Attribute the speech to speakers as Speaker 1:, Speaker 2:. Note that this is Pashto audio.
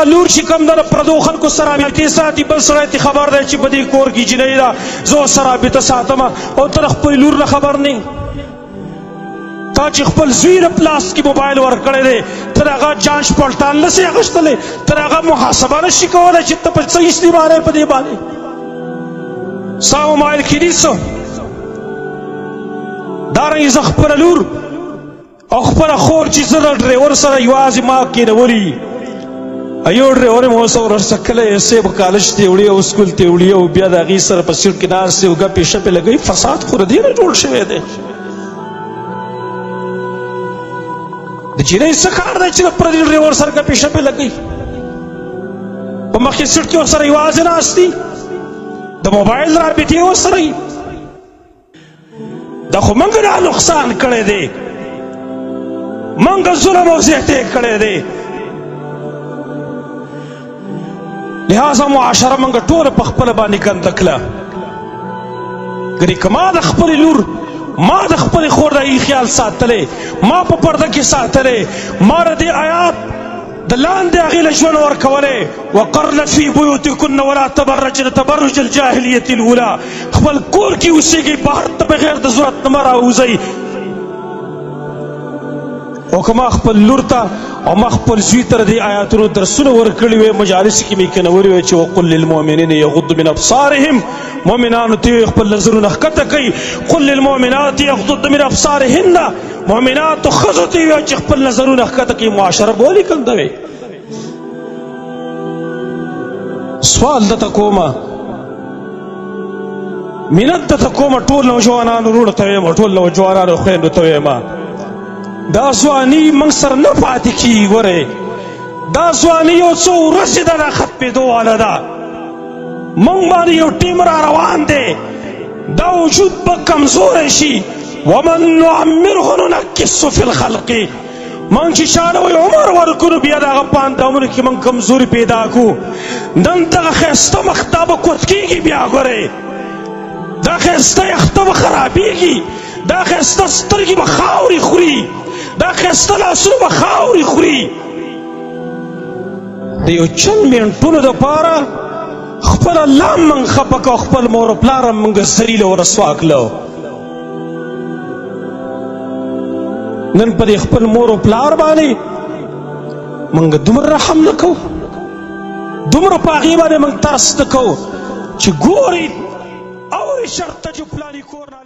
Speaker 1: لور چې کوم د پردو خلکو سره رابطې ساتي بل سړی ته خبر دی چې په دې کور کې جنۍ ده زه ورسره رابطه ساتم او ته د خپلې لور نه خبر نه تا چې خپل زوی د پلاس کې موبایل ورکړی دی ته د هغه جانچ پړتال نه سې اخیستلی ته د هغه محاسبه نه شي کولی چې ته په څه استعمالوې په دې باندې ستا موبایل کې دي څه دارنګې زه خپله لور او خپله خور چې زه د ډریور سره یوازې ما کېنولي ایو ډریور مې اوس ورسره کله ایسې به کالج ته وړي او سکول ته وړي او بیا د هغې سره په سیټ کې ناست دی او ګپې شپې لګوي فساد خو د دې نه جوړ شوی دی د جنۍ څه کار دی چې د پردي ډریور سره ګپې شپې لګوي په مخکې سیټ کې ورسره یوازې ناست دي د موبایل رابطې ورسره وي دا خو موږ دا نقصان کړی دی موږ ظلم او زیاتې کړی دی لہذا معاشره موږ ټوله په خپله باندې ګنده کړه ګنې که ما د خپلې لور ما د خپلې خور د خیال ساتلی ما په پرده کې ساتلی ما د دې آیات د لاندې هغې له ژوند ورکولی وقرن فی بیوتکن ولا تبرجن تبرج الجاهلیة الاولی خپل کور کې اوسېږئ بهر ته بغیر د ضرورت نه مه راوځئ او که ما خپل لور ته او ما خپل زوی ته د دې آیاتونو درسونه ورکړي وی مجالسو کې مې کینولي وی چې وقل للمؤمنین یغضوا من ابصارهم مؤمنانو ته خپل نظرونه ښکته کوي قل للمؤمنات یغضضن من ابصارهن مؤمناتو ښځو ته وی چې خپل نظرونه ښکته کوي معاشره به ولې ګنده وي سوال درته کومه منت درته کومه ټول نوجوانانو وروڼو ته ویم ټول نوجوانانو خویندو ته ویم دا ځواني موږ سره نه پاتې کېږي ګورئ دا ځواني یو څو ورځې ده دا ختمېدو واله ده موږ باندې یو ټیم را روان دی دا وجود به کمزوری شي ومن نعمره ننکسه فی الخلق موږ چې چاله وی عمر ورکړو بیا د هغه په اندامونو کې موږ کمزوري پیدا کړو نن دغه ښایسته مخ تا به کوت کېږي بیا ګورئ دا ښایسته یخته به خرابېږي دا ښایسته سترګې به خاورې خوري دا ښایسته لاسونه به خاورې خوري د یو چند منټونو دپاره خپل الله هم موږ خفه کړو خپل مور و پلار هم موږ ذلیله او رسوا کړو نن په دې خپل مور و پلار باندې موږ دومره رحم نه کوو دومره په هغې باندې موږ ترس نه کوو چې ګورئ اورې شرط ته چې پلاني کور